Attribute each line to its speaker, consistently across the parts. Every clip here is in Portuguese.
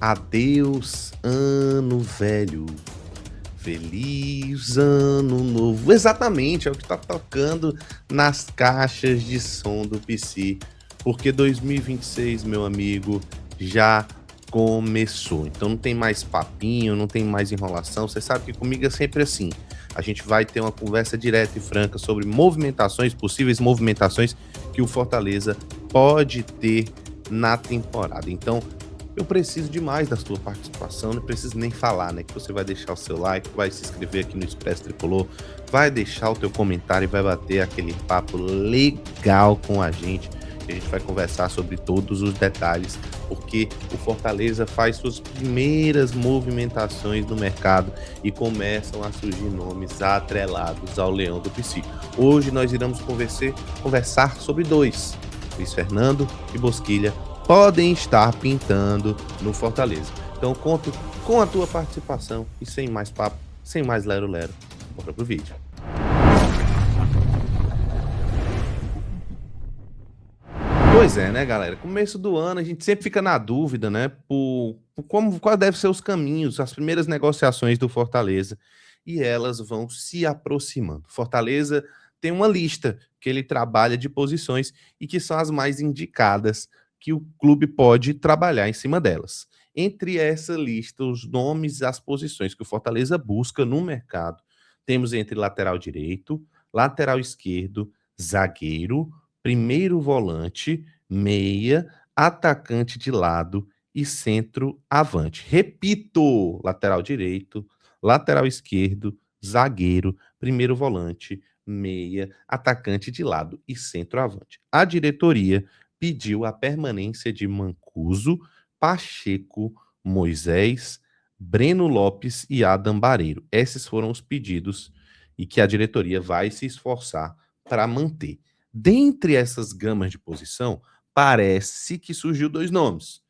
Speaker 1: Adeus, ano velho. Feliz ano novo. Exatamente, é o que tá tocando nas caixas de som do PC. Porque 2026, meu amigo, já começou. Então não tem mais papinho, não tem mais enrolação. Você sabe que comigo é sempre assim. A gente vai ter uma conversa direta e franca sobre movimentações, possíveis movimentações que o Fortaleza pode ter na temporada. Então, eu preciso demais da sua participação, não preciso nem falar, né? Que você vai deixar o seu like, vai se inscrever aqui no Expresso Tricolor, vai deixar o teu comentário e vai bater aquele papo legal com a gente. A gente vai conversar sobre todos os detalhes, porque o Fortaleza faz suas primeiras movimentações no mercado e começam a surgir nomes atrelados ao Leão do Pici. Hoje nós iremos conversar sobre dois, Luiz Fernando e Bosquilha, podem estar pintando no Fortaleza. Então conto com a tua participação e sem mais papo, sem mais lero-lero, bora pro vídeo. Pois é, né, galera? Começo do ano a gente sempre fica na dúvida, né, qual deve ser os caminhos, as primeiras negociações do Fortaleza, e elas vão se aproximando. Fortaleza tem uma lista que ele trabalha de posições e que são as mais indicadas que o clube pode trabalhar em cima delas. Entre essa lista, os nomes e as posições que o Fortaleza busca no mercado, temos entre lateral direito, lateral esquerdo, zagueiro, primeiro volante, meia, atacante de lado e centroavante. Repito: lateral direito, lateral esquerdo, zagueiro, primeiro volante, meia, atacante de lado e centroavante. A diretoria pediu a permanência de Mancuso, Pacheco, Moisés, Breno Lopes e Adam Bareiro. Esses foram os pedidos e que a diretoria vai se esforçar para manter. Dentre essas gamas de posição, parece que surgiu dois nomes.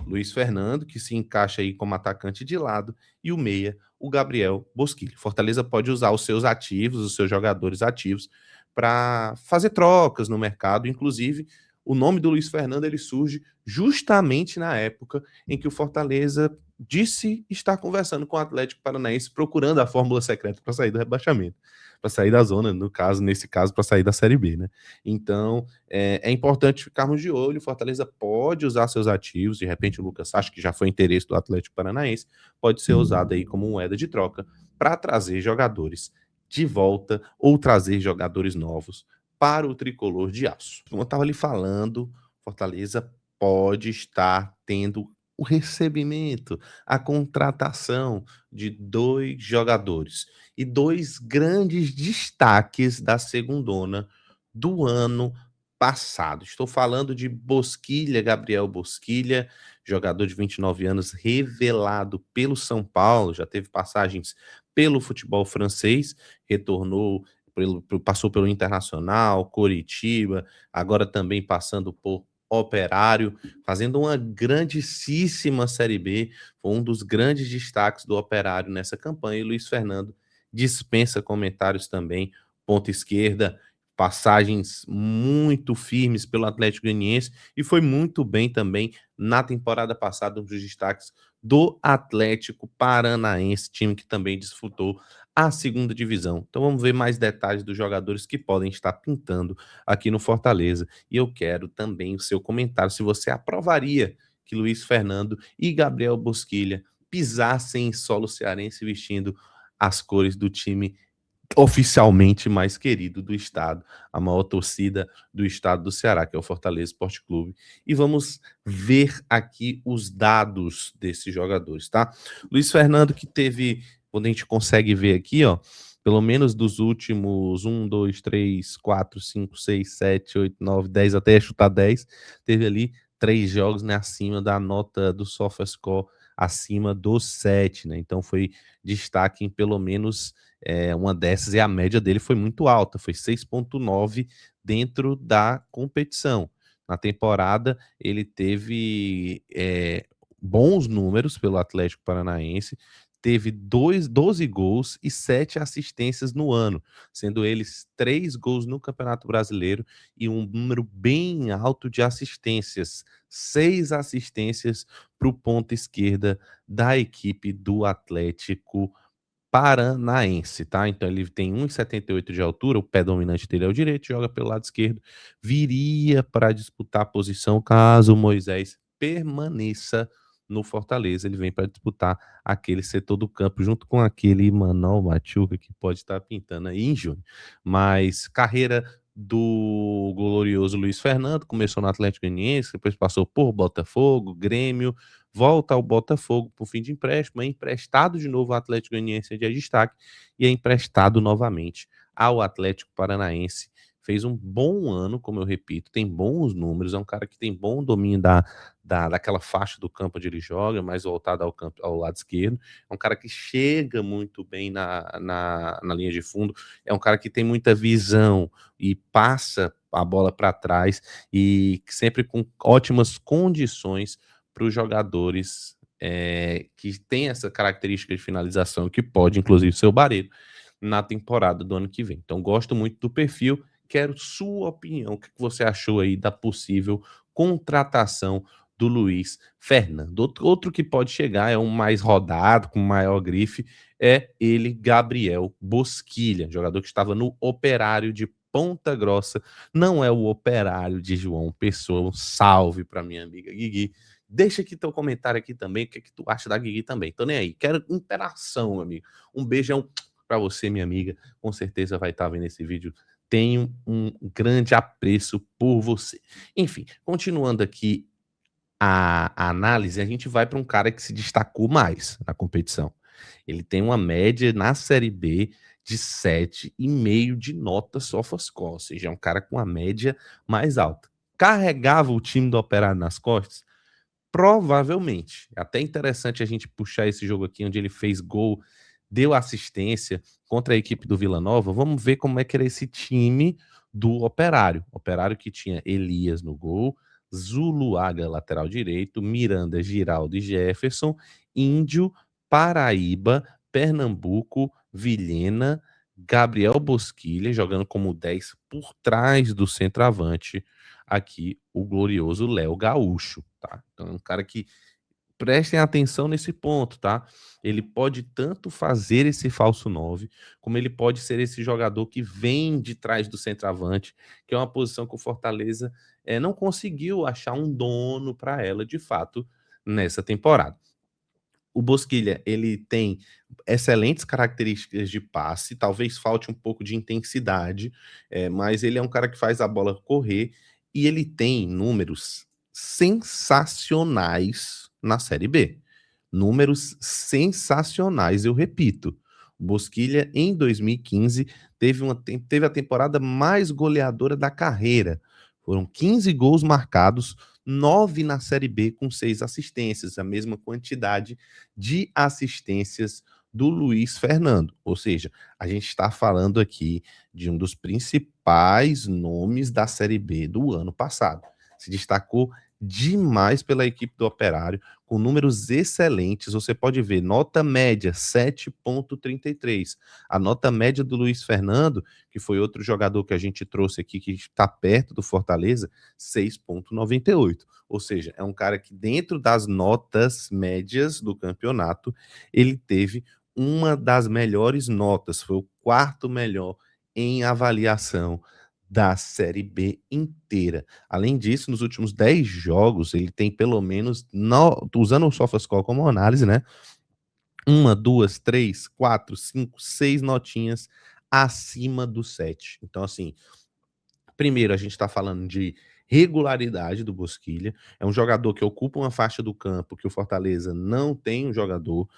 Speaker 1: Luiz Fernando, que se encaixa aí como atacante de lado, e o meia, o Gabriel Bosquilha. Fortaleza pode usar os seus ativos, os seus jogadores ativos, para fazer trocas no mercado. Inclusive, o nome do Luiz Fernando ele surge justamente na época em que o Fortaleza disse estar conversando com o Atlético Paranaense, procurando a fórmula secreta para sair do rebaixamento, para sair da zona, nesse caso, para sair da Série B, né? Então, é importante ficarmos de olho. O Fortaleza pode usar seus ativos, de repente o Lucas acha que já foi interesse do Atlético Paranaense, pode ser usado aí como moeda de troca para trazer jogadores de volta ou trazer jogadores novos para o tricolor de aço. Como eu estava lhe falando, Fortaleza pode estar tendo o recebimento, a contratação de dois jogadores e dois grandes destaques da segundona do ano passado. Estou falando de Bosquilha, Gabriel Bosquilha, jogador de 29 anos, revelado pelo São Paulo, já teve passagens pelo futebol francês, retornou, passou pelo Internacional, Coritiba, agora também passando por Operário, fazendo uma grandíssima Série B, foi um dos grandes destaques do Operário nessa campanha, e Luiz Fernando dispensa comentários também, ponta esquerda, passagens muito firmes pelo Atlético Goianiense e foi muito bem também na temporada passada, um dos destaques do Atlético Paranaense, time que também disputou a segunda divisão. Então vamos ver mais detalhes dos jogadores que podem estar pintando aqui no Fortaleza. E eu quero também o seu comentário se você aprovaria que Luiz Fernando e Gabriel Bosquilha pisassem em solo cearense vestindo as cores do time oficialmente mais querido do estado, a maior torcida do estado do Ceará, que é o Fortaleza Esporte Clube. E vamos ver aqui os dados desses jogadores, tá? Luiz Fernando, que teve, quando a gente consegue ver aqui, ó, pelo menos dos últimos 1, 2, 3, 4, 5, 6, 7, 8, 9, 10, até chutar 10, teve ali 3 jogos, né, acima da nota do SofaScore, acima dos 7, né? Então foi destaque em pelo menos uma dessas, e a média dele foi muito alta, foi 6,9 dentro da competição. Na temporada, ele teve bons números pelo Atlético Paranaense, teve 12 gols e 7 assistências no ano, sendo eles 3 gols no Campeonato Brasileiro e um número bem alto de assistências, 6 assistências para o ponta esquerda da equipe do Atlético Paranaense, tá? Então ele tem 1,78 de altura, o pé dominante dele é o direito, joga pelo lado esquerdo, viria para disputar a posição caso o Moisés permaneça no Fortaleza, ele vem para disputar aquele setor do campo junto com aquele Manuel Machuca que pode estar pintando aí em junho. Mas carreira do glorioso Luiz Fernando, começou no Atlético Goianiense, depois passou por Botafogo, Grêmio, volta ao Botafogo por fim de empréstimo, é emprestado de novo ao Atlético Goianiense de destaque e é emprestado novamente ao Atlético Paranaense. Fez um bom ano, como eu repito, tem bons números, é um cara que tem bom domínio daquela faixa do campo onde ele joga, mais voltado ao campo, ao lado esquerdo. É um cara que chega muito bem na linha de fundo, é um cara que tem muita visão e passa a bola para trás e sempre com ótimas condições para os jogadores que tem essa característica de finalização, que pode, inclusive, ser o Barreiro na temporada do ano que vem. Então, gosto muito do perfil. Quero sua opinião. O que você achou aí da possível contratação do Luiz Fernando? Outro que pode chegar é um mais rodado, com maior grife, é ele, Gabriel Bosquilha, jogador que estava no Operário de Ponta Grossa. Não é o Operário de João Pessoa. Um salve para minha amiga Guigui. Deixa aqui teu comentário aqui também, o que, que tu acha da Guigui também. Tô nem aí, quero interação, meu amigo. Um beijão para você, minha amiga. Com certeza vai estar vendo esse vídeo. Tenho um grande apreço por você. Enfim, continuando aqui a análise, a gente vai para um cara que se destacou mais na competição. Ele tem uma média na Série B de 7,5 de nota SofaScore, ou seja, é um cara com a média mais alta. Carregava o time do Operário nas costas? Provavelmente. É até interessante a gente puxar esse jogo aqui, onde ele fez gol, deu assistência contra a equipe do Vila Nova. Vamos ver como é que era esse time do Operário. Operário que tinha Elias no gol, Zuluaga, lateral direito, Miranda, Giraldo e Jefferson, Índio, Paraíba, Pernambuco, Vilhena, Gabriel Bosquilha, jogando como 10 por trás do centroavante, aqui o glorioso Léo Gaúcho, tá? Então é um cara que prestem atenção nesse ponto, tá? Ele pode tanto fazer esse falso 9, como ele pode ser esse jogador que vem de trás do centroavante, que é uma posição que o Fortaleza não conseguiu achar um dono para ela de fato nessa temporada. O Bosquilha, ele tem excelentes características de passe, talvez falte um pouco de intensidade, mas ele é um cara que faz a bola correr e ele tem números sensacionais na Série B. Números sensacionais, eu repito. O Bosquilha, em 2015, teve a temporada mais goleadora da carreira. Foram 15 gols marcados, 9 na Série B com 6 assistências, a mesma quantidade de assistências do Luiz Fernando. Ou seja, a gente está falando aqui de um dos principais nomes da Série B do ano passado. Se destacou demais pela equipe do Operário, com números excelentes. Você pode ver, nota média 7,33. A nota média do Luiz Fernando, que foi outro jogador que a gente trouxe aqui, que está perto do Fortaleza, 6,98. Ou seja, é um cara que dentro das notas médias do campeonato, ele teve uma das melhores notas, foi o quarto melhor em avaliação da Série B inteira. Além disso, nos últimos 10 jogos, ele tem pelo menos, usando o SofaScore como análise, né? 1, 2, 3, 4, 5, 6 notinhas acima do 7. Então, assim, primeiro, a gente está falando de regularidade do Bosquilha. É um jogador que ocupa uma faixa do campo que o Fortaleza não tem um jogador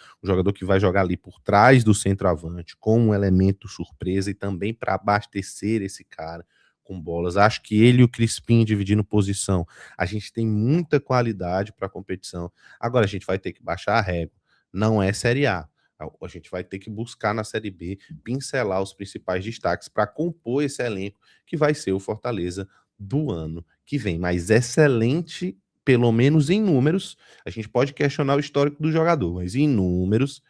Speaker 1: que vai jogar ali por trás do centroavante, com um elemento surpresa e também para abastecer esse cara com bolas. Acho que ele e o Crispim dividindo posição, a gente tem muita qualidade para a competição. Agora a gente vai ter que baixar a régua. Não é Série A. A gente vai ter que buscar na Série B pincelar os principais destaques para compor esse elenco que vai ser o Fortaleza do ano que vem. Mas excelente, pelo menos em números. A gente pode questionar o histórico do jogador, mas em números,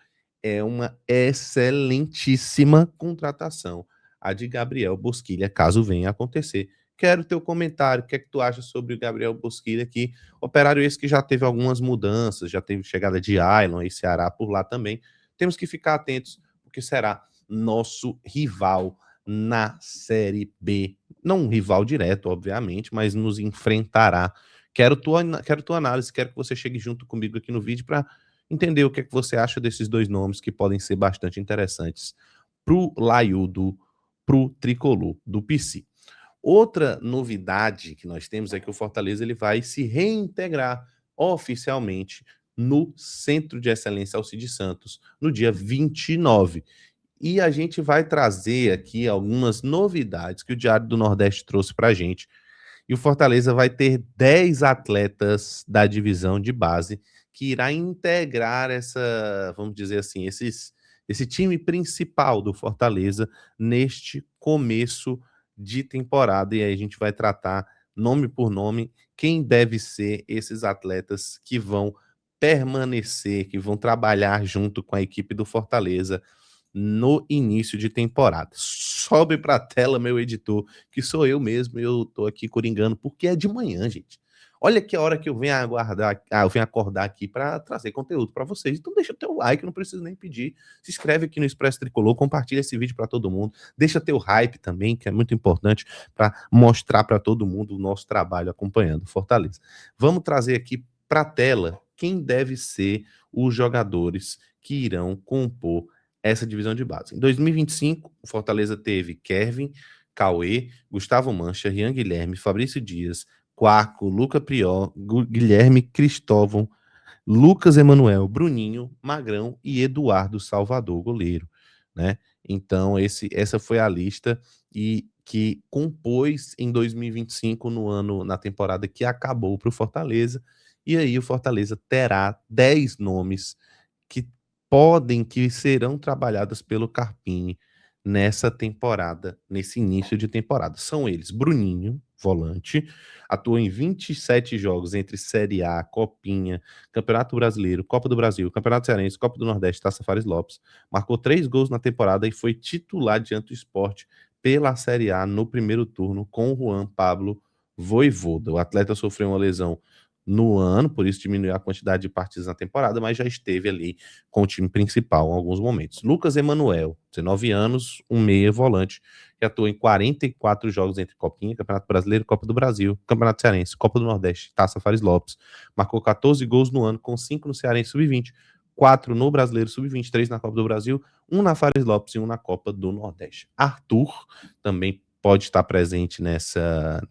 Speaker 1: é uma excelentíssima contratação, a de Gabriel Bosquilha, caso venha a acontecer. Quero teu comentário, o que é que tu acha sobre o Gabriel Bosquilha aqui? Operário esse que já teve algumas mudanças, já teve chegada de Ailon e Ceará por lá também. Temos que ficar atentos, porque será nosso rival na Série B. Não um rival direto, obviamente, mas nos enfrentará. Quero tua análise, quero que você chegue junto comigo aqui no vídeo para entender o que é que você acha desses dois nomes que podem ser bastante interessantes pro Laiudo, pro tricolor do PC. Outra novidade que nós temos é que o Fortaleza ele vai se reintegrar oficialmente no Centro de Excelência Alcides Santos no dia 29. E a gente vai trazer aqui algumas novidades que o Diário do Nordeste trouxe para a gente. E o Fortaleza vai ter 10 atletas da divisão de base que irá integrar essa, vamos dizer assim, esse time principal do Fortaleza neste começo de temporada. E aí a gente vai tratar nome por nome quem deve ser esses atletas que vão permanecer, que vão trabalhar junto com a equipe do Fortaleza no início de temporada. Sobe para a tela, meu editor, que sou eu mesmo, eu tô aqui coringando, porque é de manhã, gente. Olha que hora que eu venho eu venho acordar aqui para trazer conteúdo para vocês. Então deixa teu like, não preciso nem pedir. Se inscreve aqui no Expresso Tricolor, compartilha esse vídeo para todo mundo. Deixa teu hype também, que é muito importante para mostrar para todo mundo o nosso trabalho acompanhando Fortaleza. Vamos trazer aqui para a tela quem deve ser os jogadores que irão compor essa divisão de base. Em 2025, o Fortaleza teve Kevin, Cauê, Gustavo Mancha, Rian Guilherme, Fabrício Dias, Quarco, Luca Prior, Guilherme Cristóvão, Lucas Emanuel, Bruninho, Magrão e Eduardo Salvador, goleiro, né? Então, essa foi a lista e que compôs em 2025, na temporada que acabou para o Fortaleza, e aí o Fortaleza terá 10 nomes que serão trabalhadas pelo Carpini nessa temporada, nesse início de temporada. São eles: Bruninho, volante, atuou em 27 jogos entre Série A, Copinha, Campeonato Brasileiro, Copa do Brasil, Campeonato Cearense, Copa do Nordeste, Taça Fares Lopes. Marcou 3 gols na temporada e foi titular diante do Sport pela Série A no primeiro turno com o Juan Pablo Vojvoda. O atleta sofreu uma lesão no ano, por isso diminuiu a quantidade de partidas na temporada, mas já esteve ali com o time principal em alguns momentos. Lucas Emanuel, 19 anos, um meia volante, que atuou em 44 jogos entre Copinha, Campeonato Brasileiro, Copa do Brasil, Campeonato Cearense, Copa do Nordeste, Taça Fares Lopes. Marcou 14 gols no ano, com 5 no Cearense Sub-20, 4 no Brasileiro Sub-20, 3 na Copa do Brasil, 1 na Fares Lopes e 1 na Copa do Nordeste. Arthur também pode estar presente nessa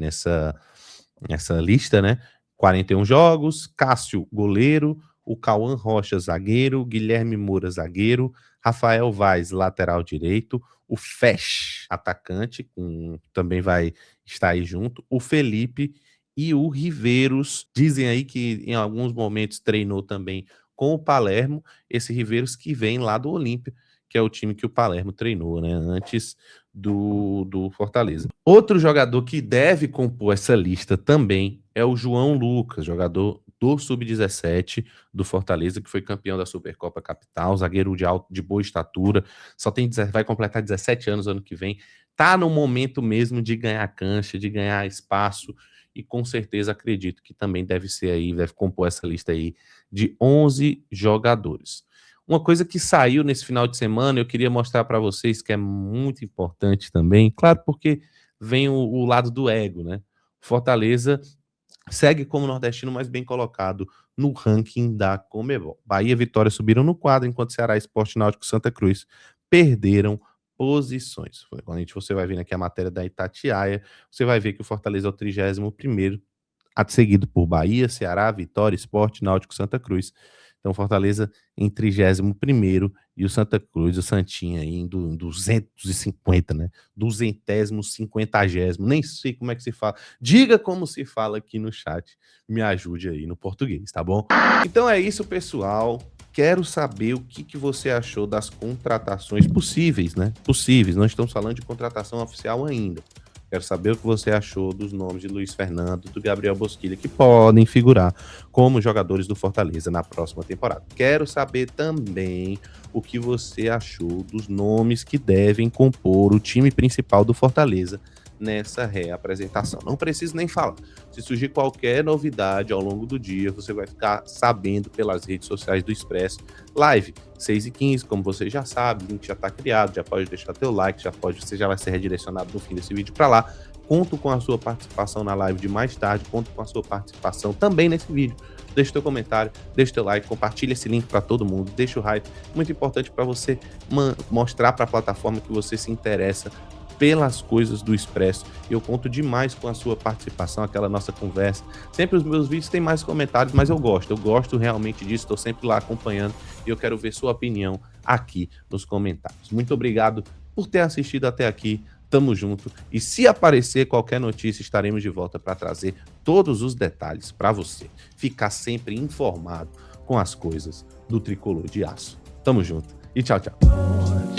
Speaker 1: lista, né? 41 jogos, Cássio, goleiro, o Cauã Rocha, zagueiro, Guilherme Moura, zagueiro, Rafael Vaz, lateral direito, o Fesh, atacante, também vai estar aí junto, o Felipe e o Riveiros. Dizem aí que em alguns momentos treinou também com o Palermo, esse Riveiros que vem lá do Olímpia, que é o time que o Palermo treinou, né, antes do Fortaleza. Outro jogador que deve compor essa lista também é o João Lucas, jogador do Sub-17 do Fortaleza, que foi campeão da Supercopa Capital, zagueiro de boa estatura, vai completar 17 anos ano que vem, tá no momento mesmo de ganhar cancha, de ganhar espaço, e com certeza acredito que também deve compor essa lista aí de 11 jogadores. Uma coisa que saiu nesse final de semana, eu queria mostrar para vocês que é muito importante também, claro, porque vem o lado do ego, né? Fortaleza segue como nordestino mais bem colocado no ranking da Conmebol. Bahia e Vitória subiram no quadro, enquanto Ceará, Sport, Náutico e Santa Cruz perderam posições. Quando você vai ver aqui a matéria da Itatiaia, você vai ver que o Fortaleza é o 31º, seguido por Bahia, Ceará, Vitória, Sport, Náutico e Santa Cruz. Então, Fortaleza em 31º e o Santa Cruz, o Santinha, aí em 250, né? 250º, nem sei como é que se fala. Diga como se fala aqui no chat, me ajude aí no português, tá bom? Então é isso, pessoal. Quero saber o que você achou das contratações possíveis, né? Possíveis, não estamos falando de contratação oficial ainda. Quero saber o que você achou dos nomes de Luiz Fernando, do Gabriel Bosquilha, que podem figurar como jogadores do Fortaleza na próxima temporada. Quero saber também o que você achou dos nomes que devem compor o time principal do Fortaleza nessa reapresentação. Não preciso nem falar. Se surgir qualquer novidade ao longo do dia, você vai ficar sabendo pelas redes sociais do Expresso. Live 6h15, como você já sabe, o link já está criado, já pode deixar teu like, você já vai ser redirecionado no fim desse vídeo para lá. Conto com a sua participação na live de mais tarde, conto com a sua participação também nesse vídeo. Deixa teu comentário, deixa teu like, compartilha esse link para todo mundo, deixa o hype. Muito importante para você mostrar para a plataforma que você se interessa pelas coisas do Expresso. Eu conto demais com a sua participação, aquela nossa conversa. Sempre os meus vídeos têm mais comentários, mas eu gosto realmente disso, estou sempre lá acompanhando e eu quero ver sua opinião aqui nos comentários. Muito obrigado por ter assistido até aqui, tamo junto, e se aparecer qualquer notícia, estaremos de volta para trazer todos os detalhes para você ficar sempre informado com as coisas do Tricolor de Aço. Tamo junto e tchau, tchau.